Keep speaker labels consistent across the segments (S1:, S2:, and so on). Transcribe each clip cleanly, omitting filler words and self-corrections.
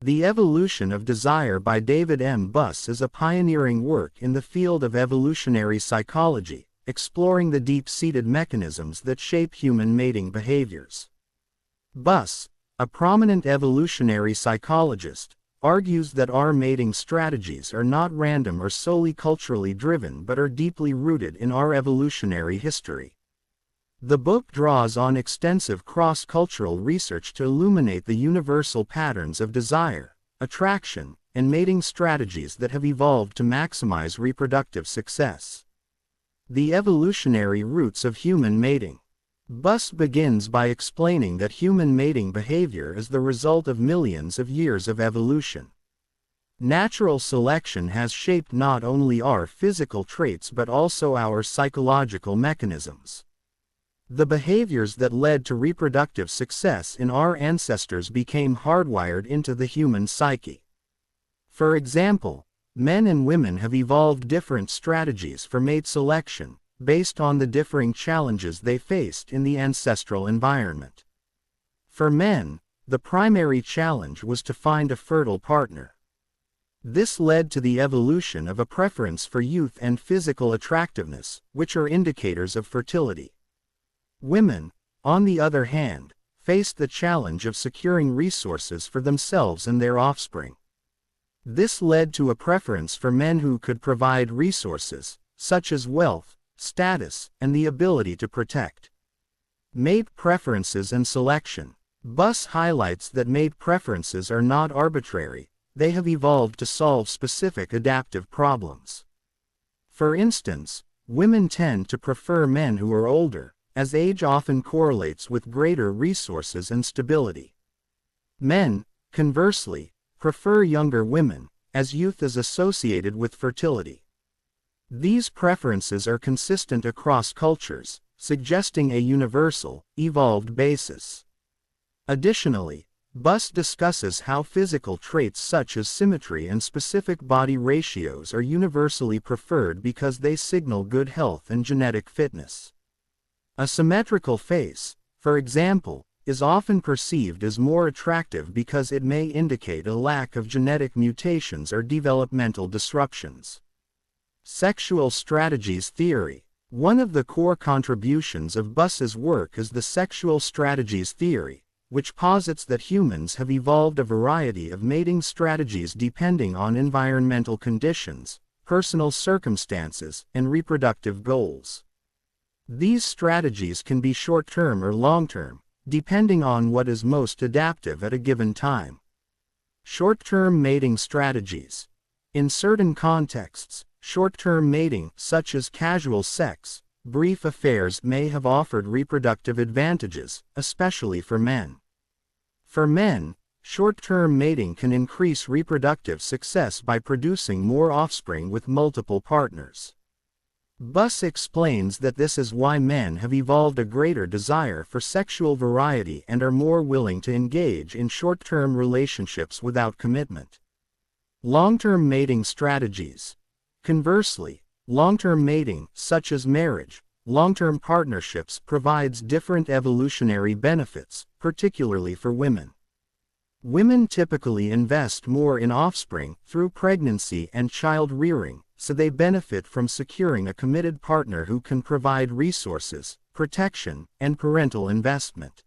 S1: The Evolution of Desire by David M. Buss is a pioneering work in the field of evolutionary psychology, exploring the deep-seated mechanisms that shape human mating behaviors. Buss, a prominent evolutionary psychologist, argues that our mating strategies are not random or solely culturally driven but are deeply rooted in our evolutionary history. The book draws on extensive cross-cultural research to illuminate the universal patterns of desire, attraction, and mating strategies that have evolved to maximize reproductive success. The evolutionary roots of human mating. Buss begins by explaining that human mating behavior is the result of millions of years of evolution. Natural selection has shaped not only our physical traits but also our psychological mechanisms. The behaviors that led to reproductive success in our ancestors became hardwired into the human psyche. For example, men and women have evolved different strategies for mate selection, based on the differing challenges they faced in the ancestral environment. For men, the primary challenge was to find a fertile partner. This led to the evolution of a preference for youth and physical attractiveness, which are indicators of fertility. Women, on the other hand, faced the challenge of securing resources for themselves and their offspring. This led to a preference for men who could provide resources, such as wealth, status, and the ability to protect. Mate preferences and selection. Buss highlights that mate preferences are not arbitrary, they have evolved to solve specific adaptive problems. For instance, women tend to prefer men who are older, as age often correlates with greater resources and stability. Men, conversely, prefer younger women, as youth is associated with fertility. These preferences are consistent across cultures, suggesting a universal, evolved basis. Additionally, Buss discusses how physical traits such as symmetry and specific body ratios are universally preferred because they signal good health and genetic fitness. A symmetrical face, for example, is often perceived as more attractive because it may indicate a lack of genetic mutations or developmental disruptions. Sexual strategies theory. One of the core contributions of Buss's work is the sexual strategies theory, which posits that humans have evolved a variety of mating strategies depending on environmental conditions, personal circumstances, and reproductive goals. These strategies can be short-term or long-term, depending on what is most adaptive at a given time. Short-term mating strategies. In certain contexts, short-term mating, such as casual sex, brief affairs may have offered reproductive advantages, especially for men. For men, short-term mating can increase reproductive success by producing more offspring with multiple partners. Buss explains that this is why men have evolved a greater desire for sexual variety and are more willing to engage in short-term relationships without commitment. Long-term mating strategies. Conversely, long-term mating, such as marriage, long-term partnerships provides different evolutionary benefits, particularly for women. Women typically invest more in offspring through pregnancy and child-rearing, so they benefit from securing a committed partner who can provide resources, protection, and parental investment.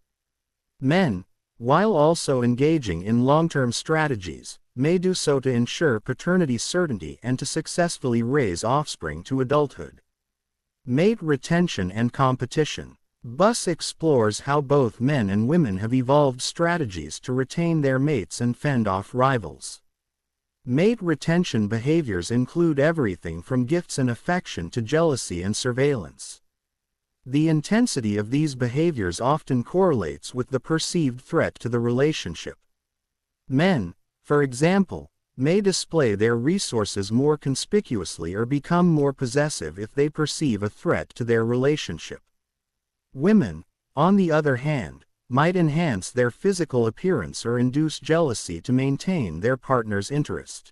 S1: Men, while also engaging in long-term strategies, may do so to ensure paternity certainty and to successfully raise offspring to adulthood. Mate retention and competition. Buss explores how both men and women have evolved strategies to retain their mates and fend off rivals. Mate retention behaviors include everything from gifts and affection to jealousy and surveillance. The intensity of these behaviors often correlates with the perceived threat to the relationship. Men, for example, may display their resources more conspicuously or become more possessive if they perceive a threat to their relationship. Women, on the other hand, might enhance their physical appearance or induce jealousy to maintain their partner's interest.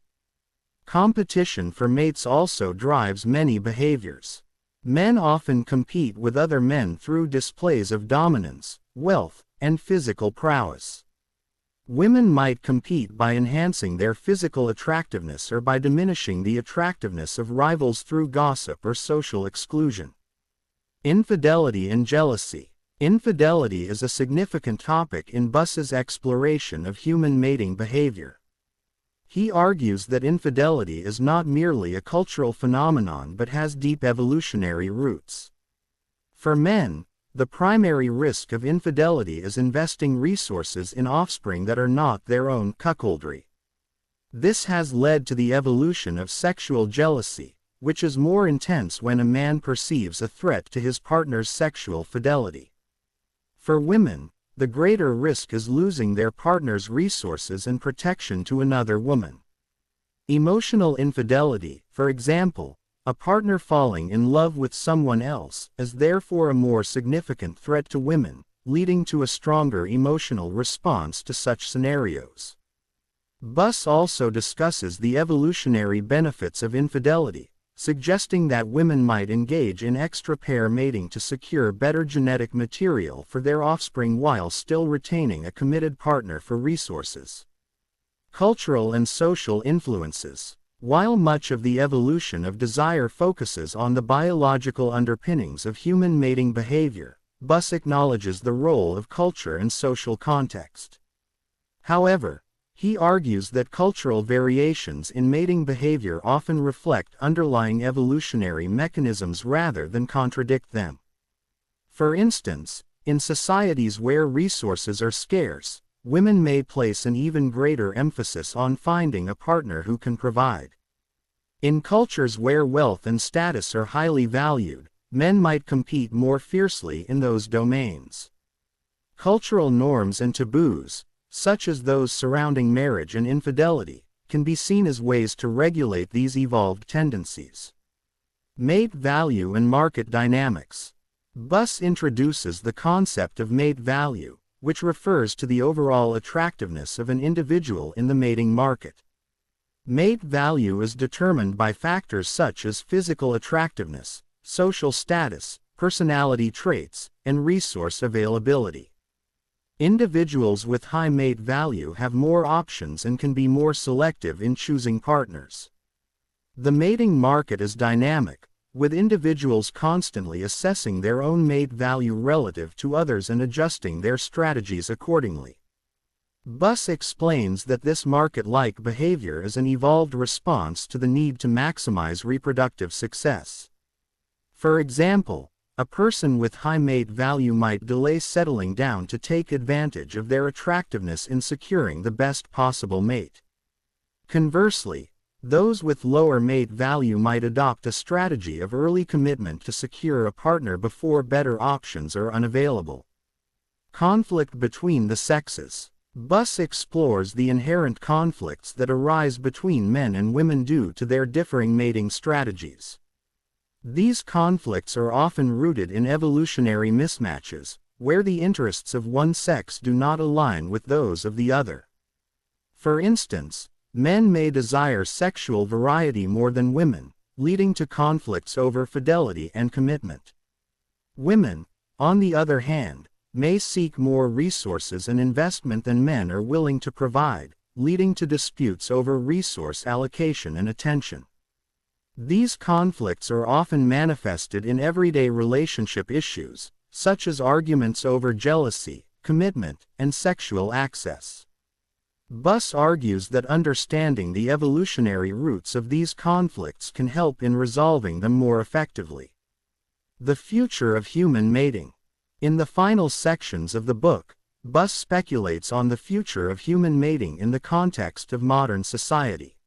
S1: Competition for mates also drives many behaviors. Men often compete with other men through displays of dominance, wealth, and physical prowess. Women might compete by enhancing their physical attractiveness or by diminishing the attractiveness of rivals through gossip or social exclusion. Infidelity and jealousy. Infidelity is a significant topic in Buss's exploration of human mating behavior. He argues that infidelity is not merely a cultural phenomenon but has deep evolutionary roots. For men, the primary risk of infidelity is investing resources in offspring that are not their own, cuckoldry. This has led to the evolution of sexual jealousy, which is more intense when a man perceives a threat to his partner's sexual fidelity. For women, the greater risk is losing their partner's resources and protection to another woman. Emotional infidelity, for example, a partner falling in love with someone else, is therefore a more significant threat to women, leading to a stronger emotional response to such scenarios. Buss also discusses the evolutionary benefits of infidelity, suggesting that women might engage in extra-pair mating to secure better genetic material for their offspring while still retaining a committed partner for resources. Cultural and social influences. While much of the evolution of desire focuses on the biological underpinnings of human mating behavior, Buss acknowledges the role of culture and social context. However, he argues that cultural variations in mating behavior often reflect underlying evolutionary mechanisms rather than contradict them. For instance, in societies where resources are scarce, women may place an even greater emphasis on finding a partner who can provide. In cultures where wealth and status are highly valued, men might compete more fiercely in those domains. Cultural norms and taboos, such as those surrounding marriage and infidelity, can be seen as ways to regulate these evolved tendencies. Mate value and market dynamics. Buss introduces the concept of mate value, which refers to the overall attractiveness of an individual in the mating market. Mate value is determined by factors such as physical attractiveness, social status, personality traits, and resource availability. Individuals with high mate value have more options and can be more selective in choosing partners. The mating market is dynamic, with individuals constantly assessing their own mate value relative to others and adjusting their strategies accordingly. Buss explains that this market-like behavior is an evolved response to the need to maximize reproductive success. For example, a person with high mate value might delay settling down to take advantage of their attractiveness in securing the best possible mate. Conversely, those with lower mate value might adopt a strategy of early commitment to secure a partner before better options are unavailable. Conflict between the sexes. Buss explores the inherent conflicts that arise between men and women due to their differing mating strategies. These conflicts are often rooted in evolutionary mismatches, where the interests of one sex do not align with those of the other. For instance, men may desire sexual variety more than women, leading to conflicts over fidelity and commitment. Women, on the other hand, may seek more resources and investment than men are willing to provide, leading to disputes over resource allocation and attention. These conflicts are often manifested in everyday relationship issues, such as arguments over jealousy, commitment, and sexual access. Buss argues that understanding the evolutionary roots of these conflicts can help in resolving them more effectively. The future of human mating. In the final sections of the book, Buss speculates on the future of human mating in the context of modern society.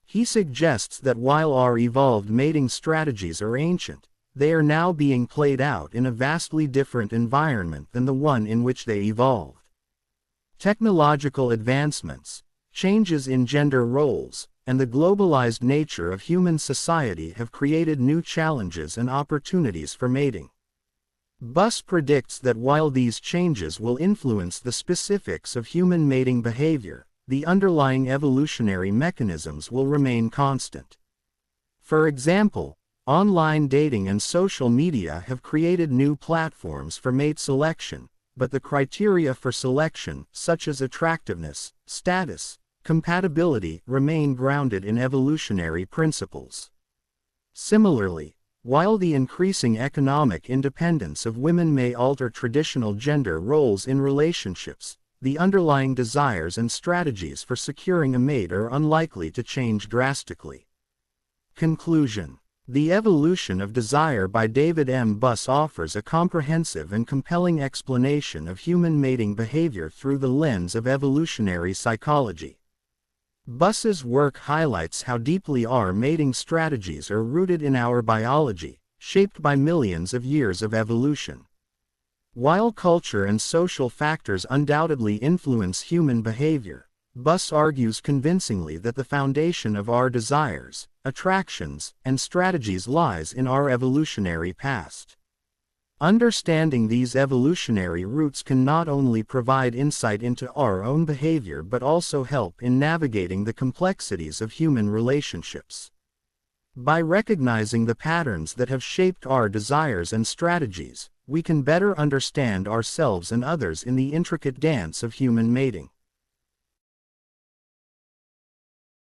S1: He suggests that while our evolved mating strategies are ancient, they are now being played out in a vastly different environment than the one in which they evolved. Technological advancements, changes in gender roles, and the globalized nature of human society have created new challenges and opportunities for mating. Buss predicts that while these changes will influence the specifics of human mating behavior, the underlying evolutionary mechanisms will remain constant. For example, online dating and social media have created new platforms for mate selection, but the criteria for selection, such as attractiveness, status, compatibility, remain grounded in evolutionary principles. Similarly, while the increasing economic independence of women may alter traditional gender roles in relationships, the underlying desires and strategies for securing a mate are unlikely to change drastically. Conclusion. The Evolution of Desire by David M. Buss offers a comprehensive and compelling explanation of human mating behavior through the lens of evolutionary psychology. Buss's work highlights how deeply our mating strategies are rooted in our biology, shaped by millions of years of evolution. While culture and social factors undoubtedly influence human behavior, Buss argues convincingly that the foundation of our desires, attractions, and strategies lies in our evolutionary past. Understanding these evolutionary roots can not only provide insight into our own behavior but also help in navigating the complexities of human relationships. By recognizing the patterns that have shaped our desires and strategies, we can better understand ourselves and others in the intricate dance of human mating.